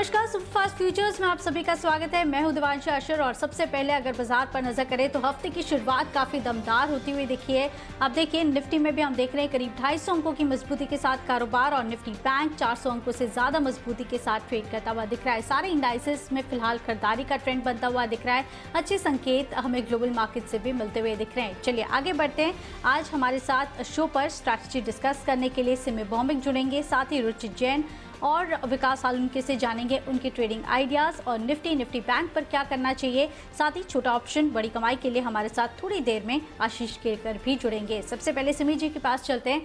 नमस्कार, superfast futures में आप सभी का स्वागत है। मैं हूं दिवांशी आशर और सबसे पहले अगर बाजार पर नजर करें तो हफ्ते की शुरुआत काफी दमदार होती हुई दिखी है। आप देखिए निफ्टी में भी हम देख रहे हैं करीब 250 अंकों की मजबूती के साथ कारोबार और निफ्टी बैंक 400 अंकों से ज्यादा मजबूती के साथ ट्रेड करता हुआ दिख रहा है। सारे इंडाइसेस में फिलहाल खरीदारी का ट्रेंड बनता हुआ दिख रहा है। अच्छे संकेत हमें ग्लोबल मार्केट से भी मिलते हुए दिख रहे हैं। चलिए आगे बढ़ते हैं। आज हमारे साथ शो पर स्ट्रैटेजी डिस्कस करने के लिए सिमी बॉम्बिंग जुड़ेंगे, साथ ही रुचित जैन और विकास सालुंके से जानेंगे उनके ट्रेडिंग आइडियाज़ और निफ्टी बैंक पर क्या करना चाहिए। साथ ही छोटा ऑप्शन बड़ी कमाई के लिए हमारे साथ थोड़ी देर में आशीष केरकर भी जुड़ेंगे। सबसे पहले सिमी जी के पास चलते हैं।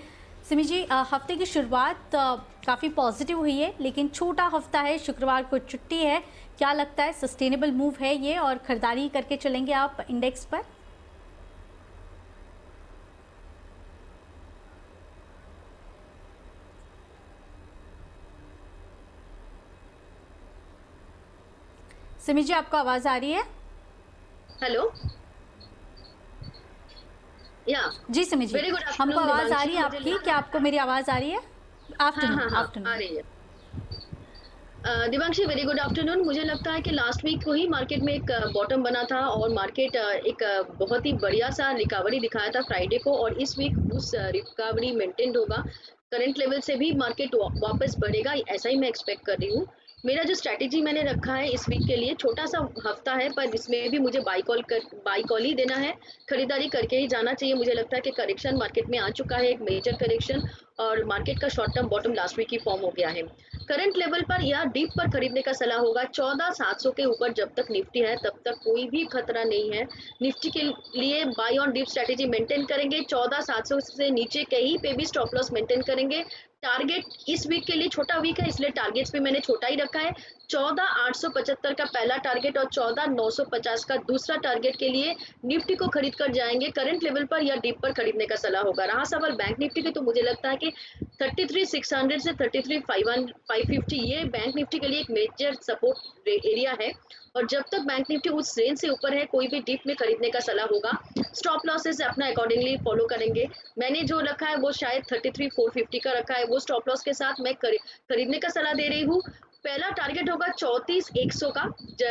सिमी जी, हफ्ते की शुरुआत काफ़ी पॉजिटिव हुई है, लेकिन छोटा हफ्ता है, शुक्रवार को छुट्टी है। क्या लगता है सस्टेनेबल मूव है ये और खरीदारी करके चलेंगे आप इंडेक्स पर? सिमी जी, आपको आवाज आ रही है? हेलो या जी सिमी जी, हमको आवाज आ रही है आपकी। क्या आपको मेरी आवाज आ रही है? आफ्टरनून आ रही है। Divanshi, very good afternoon. मुझे लगता है कि लास्ट वीक को ही मार्केट में एक बॉटम बना था और मार्केट एक बहुत ही बढ़िया सा रिकवरी दिखाया था फ्राइडे को, और इस वीक उस रिकवरी मेंटेन होगा। करंट लेवल से भी मार्केट वापस बढ़ेगा, ऐसा ही मैं एक्सपेक्ट कर रही हूँ। मेरा जो स्ट्रैटेजी मैंने रखा है इस वीक के लिए, छोटा सा हफ्ता है पर इसमें भी मुझे बाई कॉल ही देना है, खरीदारी करके ही जाना चाहिए। मुझे लगता है कि करेक्शन मार्केट में आ चुका है, एक मेजर करेक्शन, और मार्केट का short term bottom last week ही फॉर्म हो गया है। करंट लेवल पर या डीप पर खरीदने का सलाह होगा। 14,700 के ऊपर जब तक निफ्टी है तब तक कोई भी खतरा नहीं है। निफ्टी के लिए buy on dip strategy maintain करेंगे। 14,700 से नीचे कहीं पे भी स्टॉप लॉस मेंटेन करेंगे। टारगेट इस वीक के लिए छोटा वीक है, इसलिए टारगेट्स भी मैंने छोटा ही रखा है। 14,875 का पहला टारगेट और 14,950 का दूसरा टारगेट के लिए निफ्टी को खरीद कर जाएंगे। करंट लेवल पर या डीप पर खरीदने का सलाह होगा। रहा सवाल बैंक निफ्टी की, तो मुझे लगता है कि 33,600 से 33,550 ये बैंक निफ्टी के लिए एक मेजर सपोर्ट एरिया है, और जब तक बैंक निफ्टी उस रेंज से ऊपर है कोई भी डीप में खरीदने का सलाह होगा। स्टॉप लॉसेस अपना अकॉर्डिंगली फॉलो करेंगे। मैंने जो रखा है वो शायद 33,450 का रखा है, वो स्टॉप लॉस के साथ मैं खरीदने का सलाह दे रही हूँ। पहला टारगेट होगा 34,100 का,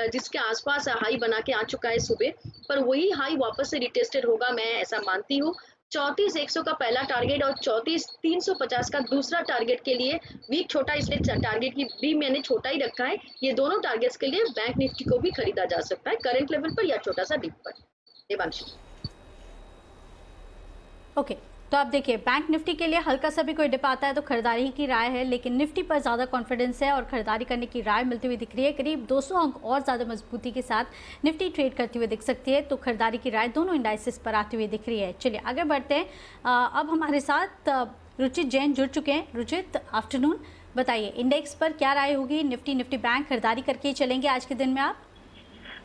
जिसके आसपास हाई बना के आ चुका है सुबह, पर वही हाई वापस से रिटेस्टेड होगा, मैं ऐसा मानती हूँ। 34,100 का पहला टारगेट और 34,350 का दूसरा टारगेट के लिए वीक छोटा, इसलिए टारगेट की भी मैंने छोटा ही रखा है। ये दोनों टारगेट्स के लिए बैंक निफ्टी को भी खरीदा जा सकता है, करंट लेवल पर या छोटा सा डीप पर। देवांशी ओके, तो आप देखिए बैंक निफ्टी के लिए हल्का सा भी कोई डिप आता है तो खरीदारी की राय है, लेकिन निफ्टी पर ज़्यादा कॉन्फिडेंस है और खरीदारी करने की राय मिलती हुई दिख रही है। करीब 200 अंक और ज़्यादा मजबूती के साथ निफ्टी ट्रेड करती हुई दिख सकती है, तो खरीदारी की राय दोनों इंडाइसेस पर आती हुई दिख रही है। चलिए आगे बढ़ते हैं। अब हमारे साथ रुचित जैन जुड़ चुके हैं। रुचित, आफ्टरनून। बताइए इंडेक्स पर क्या राय होगी? निफ्टी बैंक खरीदारी करके चलेंगे आज के दिन में आप?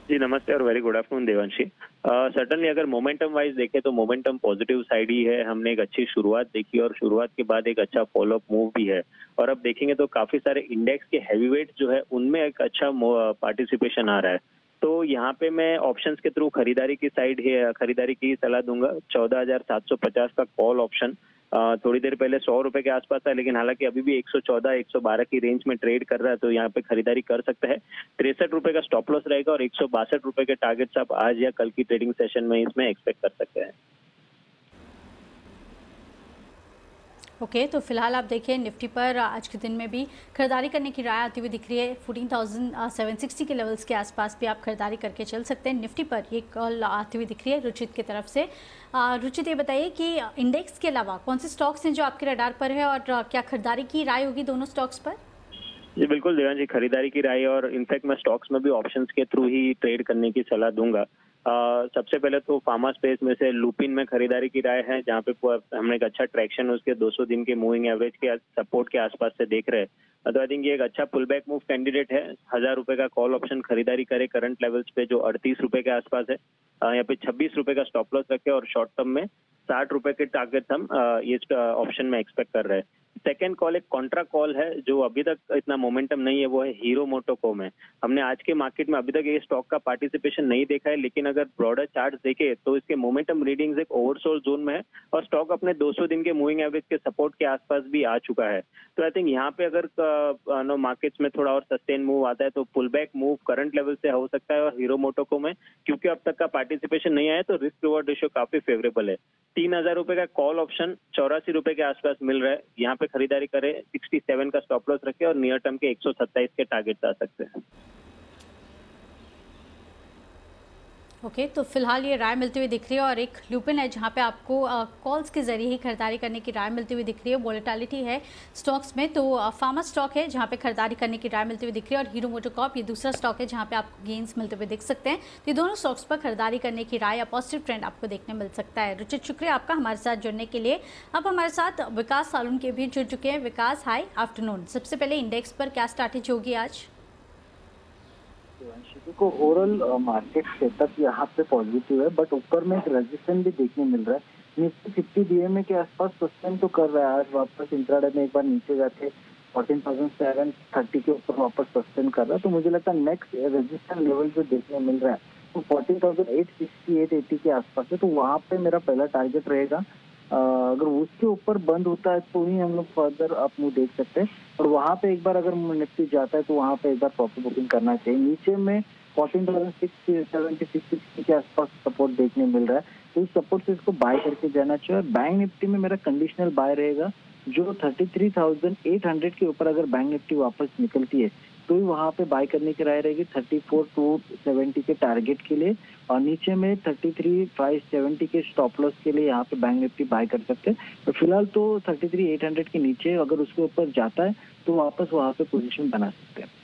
जी नमस्ते और very good afternoon Devanshi. Certainly अगर मोमेंटम वाइज देखें तो मोमेंटम पॉजिटिव साइड ही है। हमने एक अच्छी शुरुआत देखी और शुरुआत के बाद एक अच्छा फॉलोअप मूव भी है, और अब देखेंगे तो काफी सारे इंडेक्स के हैवीवेट जो है उनमें एक अच्छा पार्टिसिपेशन आ रहा है। तो यहाँ पे मैं ऑप्शंस के थ्रू खरीदारी की सलाह दूंगा। 14,750 का कॉल ऑप्शन थोड़ी देर पहले 100 रुपए के आसपास था, लेकिन हालांकि अभी भी 114 112 की रेंज में ट्रेड कर रहा है, तो यहाँ पे खरीदारी कर सकते हैं। 63 रुपए का स्टॉप लॉस रहेगा और 162 रुपए के टारगेट्स आप आज या कल की ट्रेडिंग सेशन में इसमें एक्सपेक्ट कर सकते हैं। ओके, तो फिलहाल आप देखिए निफ्टी पर आज के दिन में भी खरीदारी करने की राय आती हुई दिख रही है। 14,760 के लेवल्स के आसपास भी आप खरीदारी करके चल सकते हैं। निफ्टी पर ये कॉल आती हुई दिख रही है रुचित की तरफ से। रुचित, ये बताइए कि इंडेक्स के अलावा कौन से स्टॉक्स हैं जो आपके रडार पर है और क्या खरीदारी की राय होगी दोनों स्टॉक्स पर? जी बिल्कुल देवान जी, खरीदारी की राय, और इनफैक्ट मैं स्टॉक्स में भी ऑप्शंस के थ्रू ही ट्रेड करने की सलाह दूंगा। सबसे पहले तो फार्मा स्पेस में से लुपिन में खरीदारी की राय है, जहां पे हमने एक अच्छा ट्रैक्शन उसके 200 दिन के मूविंग एवरेज के सपोर्ट के आसपास से देख रहे हैं। तो आई थिंक ये एक अच्छा पुल बैक मूव कैंडिडेट है। 1,000 रुपए का कॉल ऑप्शन खरीदारी करे करंट लेवल्स पे जो 38 रुपए के आसपास है। यहाँ पे 26 रुपए का स्टॉप लॉस रखे और शॉर्ट टर्म में 60 रुपए के टारगेट हम ये ऑप्शन में एक्सपेक्ट कर रहे हैं। सेकेंड कॉल एक कॉन्ट्रा कॉल है जो अभी तक इतना मोमेंटम नहीं है, वो है हीरो मोटोकॉम है। हमने आज के मार्केट में अभी तक ये स्टॉक का पार्टिसिपेशन नहीं देखा है, लेकिन अगर ब्रॉडर चार्ट देखे तो इसके मोमेंटम रीडिंग्स एक ओवरसोल्ड जोन में है और स्टॉक अपने 200 दिन के मूविंग एवरेज के सपोर्ट के आसपास भी आ चुका है। तो आई थिंक यहाँ पे अगर मार्केट्स में थोड़ा और सस्टेन मूव आता है तो pull back move current level से हो सकता है। और हीरो मोटोकॉम में क्योंकि अब तक का पार्टिसिपेशन नहीं आया तो रिस्क रिवॉर्ड रेशियो काफी फेवरेबल है। 3000 रुपए का कॉल ऑप्शन 84 रुपए के आसपास मिल रहा है, यहाँ पे खरीदारी करें। 67 का स्टॉप लॉस रखे और नियर टर्म के 127 के टारगेट आ सकते हैं। ओके, तो फिलहाल ये राय मिलती हुई दिख रही है और एक लुपिन है जहाँ पे आपको कॉल्स के जरिए ही खरीदारी करने की राय मिलती हुई दिख रही है। वॉलेटिलिटी है स्टॉक्स में, तो फार्मा स्टॉक है जहाँ पे खरीदारी करने की राय मिलती हुई दिख रही है और हीरो मोटोकॉर्प ये दूसरा स्टॉक है जहाँ पे आपको गेंस मिलते हुए दिख सकते हैं। तो ये दोनों स्टॉक्स पर खरीदारी करने की राय या पॉजिटिव ट्रेंड आपको देखने मिल सकता है। रुचित, शुक्रिया आपका हमारे साथ जुड़ने के लिए। अब हमारे साथ विकास सालून के भी जुड़ चुके हैं। विकास, हाई आफ्टरनून। सबसे पहले इंडेक्स पर क्या स्ट्रैटेजी होगी आज? को ओवरऑल मार्केट सेटअप यहाँ पे पॉजिटिव है, बट ऊपर में एक रेजिस्टेंस भी देखने मिल रहा है। निफ्टी 50 डीएमए के आसपास सस्टेन तो कर रहा है, आज वापस इंट्राडे में एक बार नीचे जाके 14,730 के ऊपर वापस सस्टेन कर रहा है। तो मुझे लगता है नेक्स्ट रेजिस्टेंस लेवल जो देखने मिल रहा है वो 14,860 880 के आसपास है। तो वहाँ पे मेरा पहला टारगेट रहेगा। अगर उसके ऊपर बंद होता है तो ही हम लोग फर्दर अप मूव देख सकते हैं। और वहाँ पे एक बार अगर निफ्टी जाता है तो वहाँ पे एक बार प्रॉफिट बुकिंग करना चाहिए। नीचे में 14,676 के आसपास सपोर्ट देखने मिल रहा है, तो उस सपोर्ट से इसको बाय करके जाना चाहिए। और बैंक निफ्टी में मेरा कंडीशनल बाय रहेगा जो 33,800 के ऊपर अगर बैंक निफ्टी वापस निकलती है तो ही वहाँ पे बाय करने की राय रहेगी 34,270 के टारगेट के लिए। और नीचे में 33,570 के स्टॉप लॉस के लिए यहाँ पे बैंक निफ्टी बाय कर सकते हैं। तो फिलहाल तो 33,800 के नीचे अगर उसके ऊपर जाता है तो वापस वहाँ पे पोजीशन बना सकते हैं।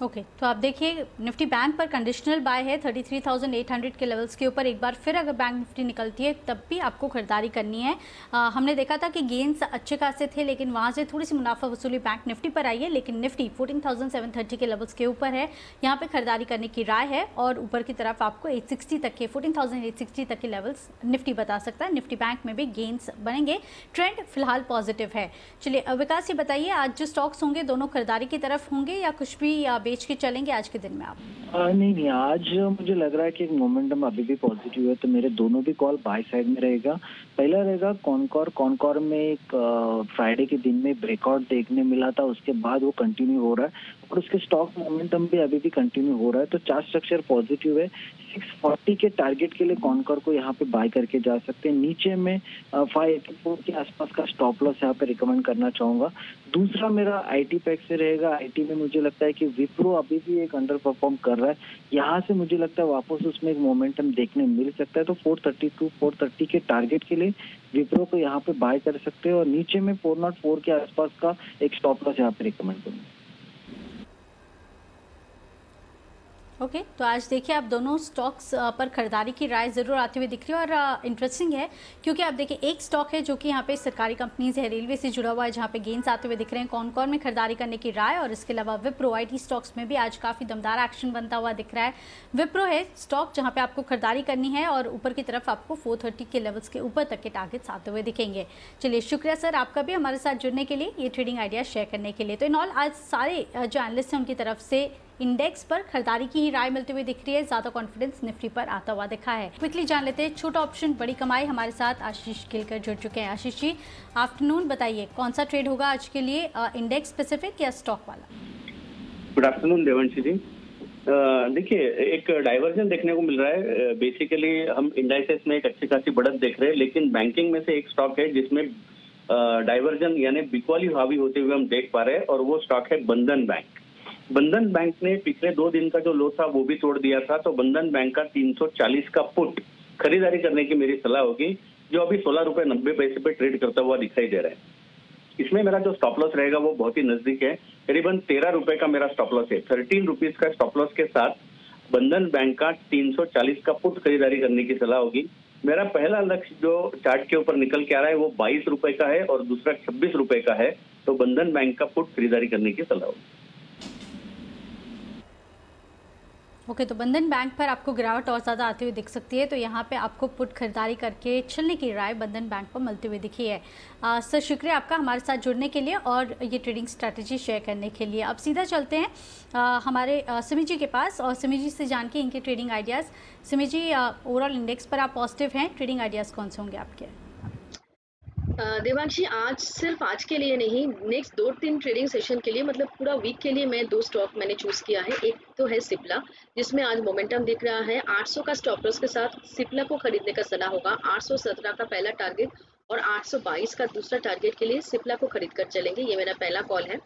ओके, तो आप देखिए निफ्टी बैंक पर कंडीशनल बाय है 33,800 के लेवल्स के ऊपर। एक बार फिर अगर बैंक निफ्टी निकलती है तब भी आपको खरीदारी करनी है। हमने देखा था कि गेंस अच्छे खासे थे, लेकिन वहाँ से थोड़ी सी मुनाफा वसूली बैंक निफ्टी पर आई है। लेकिन निफ्टी 14,730 के लेवल्स के ऊपर है, यहाँ पे खरीदारी करने की राय है। और ऊपर की तरफ आपको 860 तक के 14,860 तक के लेवल्स निफ्टी बता सकता है। निफ्टी बैंक में भी गेंस बनेंगे, ट्रेंड फिलहाल पॉजिटिव है। चलिए विकास, ये बताइए आज जो स्टॉक्स होंगे दोनों खरीदारी की तरफ होंगे या कुछ भी बेच के चलेंगे आज के दिन में आप? नहीं, आज मुझे लग रहा है कि मोमेंटम अभी भी पॉजिटिव है, तो मेरे दोनों भी कॉल बाय साइड में रहेगा। पहला रहेगा कॉनकॉर में एक फ्राइडे के दिन में ब्रेकआउट देखने मिला था, उसके बाद वो कंटिन्यू हो रहा है और उसके स्टॉक मोमेंटम भी अभी भी कंटिन्यू हो रहा है। तो चार्ट स्ट्रक्चर पॉजिटिव है। 640 के टारगेट के लिए कॉनकॉर को यहाँ पे बाय करके जा सकते हैं। नीचे में 584 के आसपास का स्टॉप लॉस यहाँ पे रिकमेंड करना चाहूंगा। दूसरा मेरा आईटी पैक से रहेगा। आईटी में मुझे लगता है कि विप्रो अभी भी एक अंडर परफॉर्म कर रहा है, यहाँ से मुझे लगता है वापस उसमें एक मोमेंटम देखने मिल सकता है। तो 432 430 के टारगेट के लिए विप्रो को यहाँ पे बाय कर सकते हैं और नीचे में 404 के आसपास का एक स्टॉप लॉस यहाँ पे रिकमेंड करूंगा। ओके, तो आज देखिए आप दोनों स्टॉक्स पर खरीदारी की राय ज़रूर आती हुई दिख रही है। और इंटरेस्टिंग है क्योंकि आप देखिए एक स्टॉक है जो कि यहाँ पे सरकारी कंपनीज है, रेलवे से जुड़ा हुआ है, जहाँ पे गेंस आते हुए दिख रहे हैं। कॉनकॉर में खरीदारी करने की राय और इसके अलावा विप्रो आईटी स्टॉक्स में भी आज काफ़ी दमदार एक्शन बनता हुआ दिख रहा है। विप्रो है स्टॉक जहाँ पे आपको खरीदारी करनी है और ऊपर की तरफ आपको 430 के लेवल्स के ऊपर तक के टारगेट्स आते हुए दिखेंगे। चलिए शुक्रिया सर आपका भी हमारे साथ जुड़ने के लिए, ये ट्रेडिंग आइडिया शेयर करने के लिए। तो इन ऑल आज सारे जो एनालिस्ट हैं उनकी तरफ से इंडेक्स पर खरीदारी की ही राय मिलती हुई दिख रही है। ज्यादा कॉन्फिडेंस निफ्टी पर आता हुआ दिखा है। क्विकली जान लेते हैं छोटा ऑप्शन बड़ी कमाई। हमारे साथ आशीष गिलकर जुड़ चुके हैं। आशीष जी, आफ्टरनून, बताइए कौन सा ट्रेड होगा आज के लिए, इंडेक्स स्पेसिफिक या स्टॉक वाला? गुड आफ्टरनून देवांशी जी। देखिए एक डाइवर्जन देखने को मिल रहा है। बेसिकली हम इंडाइसेस में एक अच्छी खासी बढ़त देख रहे हैं, लेकिन बैंकिंग में से एक स्टॉक है जिसमें डाइवर्जन यानी बिकवाली हावी होते हुए हम देख पा रहे हैं और वो स्टॉक है बंधन बैंक। बंधन बैंक ने पिछले 2 दिन का जो लो था वो भी तोड़ दिया था, तो बंधन बैंक का 340 का पुट खरीदारी करने की मेरी सलाह होगी, जो अभी 16 रुपए 90 पैसे पे ट्रेड करता हुआ दिखाई दे रहा है। इसमें मेरा जो स्टॉप लॉस रहेगा वो बहुत ही नजदीक है, करीबन 13 रुपए का मेरा स्टॉप लॉस है। 13 रुपीज का स्टॉप लॉस के साथ बंधन बैंक का 340 का पुट खरीदारी करने की सलाह होगी। मेरा पहला लक्ष्य जो चार्ट के ऊपर निकल के आ रहा है वो 22 रुपए का है और दूसरा 26 रुपए का है, तो बंधन बैंक का पुट खरीदारी करने की सलाह होगी। ओके, तो बंधन बैंक पर आपको गिरावट और ज़्यादा आती हुई दिख सकती है, तो यहाँ पे आपको पुट खरीदारी करके चलने की राय बंधन बैंक पर मिलती हुई दिखी है। सर, शुक्रिया आपका हमारे साथ जुड़ने के लिए और ये ट्रेडिंग स्ट्रैटेजी शेयर करने के लिए। अब सीधा चलते हैं हमारे सिमी जी के पास और सिमी जी से जान के इनके ट्रेडिंग आइडियाज़। सिमी जी, ओवरऑल इंडेक्स पर आप पॉजिटिव हैं, ट्रेडिंग आइडियाज़ कौन से होंगे आपके? देवांशी, आज सिर्फ आज के लिए नहीं, नेक्स्ट 2-3 ट्रेडिंग सेशन के लिए, मतलब पूरा वीक के लिए मैं 2 स्टॉक मैंने चूज किया है। एक तो है सिप्ला, जिसमें आज मोमेंटम दिख रहा है। 800 का स्टॉप लॉस के साथ सिप्ला को खरीदने का सलाह होगा। 817 का पहला टारगेट और 822 का दूसरा टारगेट के लिए सिप्ला को खरीद कर चलेंगे। ये मेरा पहला कॉल है।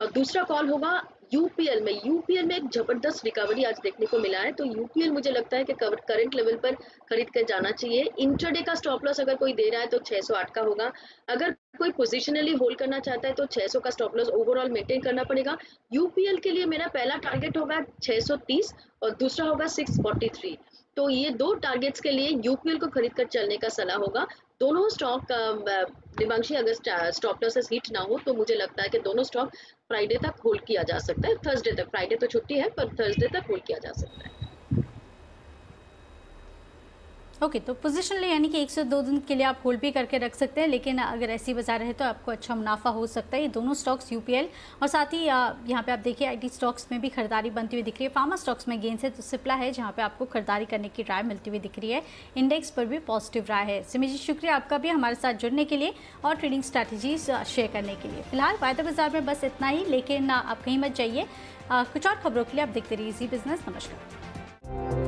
और दूसरा कॉल होगा यूपीएल में। यूपीएल में एक जबरदस्त रिकवरी आज देखने को मिला है, तो यूपीएल मुझे लगता है कि करंट लेवल पर खरीद कर जाना चाहिए। इंट्राडे का स्टॉप लॉस अगर कोई दे रहा है तो 608 का होगा। अगर कोई पोजिशनली होल्ड करना चाहता है तो 600 का स्टॉप लॉस ओवरऑल मेंटेन करना पड़ेगा। यूपीएल के लिए मेरा पहला टारगेट होगा 630 और दूसरा होगा 643। तो ये 2 टारगेट्स के लिए यूपीएल को खरीद कर चलने का सलाह होगा। दोनों स्टॉक दिवांशी, अगर स्टॉप लॉसेस हिट ना हो तो मुझे लगता है कि दोनों स्टॉक फ्राइडे तक होल्ड किया जा सकता है, थर्सडे तक। फ्राइडे तो छुट्टी है, पर थर्सडे तक होल्ड किया जा सकता है। ओके, तो पोजिशनली यानी कि 1 से 2 दिन के लिए आप होल्ड भी करके रख सकते हैं, लेकिन अगर ऐसी बाजार रहे तो आपको अच्छा मुनाफा हो सकता है। ये दोनों स्टॉक्स यूपीएल और साथ ही यहाँ पे आप देखिए आईटी स्टॉक्स में भी खरीदारी बनती हुई दिख रही है। फार्मा स्टॉक्स में गेंस है, तो सिप्ला है जहाँ पे आपको खरीदारी करने की राय मिलती हुई दिख रही है। इंडेक्स पर भी पॉजिटिव राय है। सिमी जी, शुक्रिया आपका भी हमारे साथ जुड़ने के लिए और ट्रेडिंग स्ट्रैटेजीज शेयर करने के लिए। फिलहाल वायदा बाजार में बस इतना ही, लेकिन आप कहीं मत जाइए। कुछ और खबरों के लिए आप देखते रहिए जी बिजनेस। नमस्कार।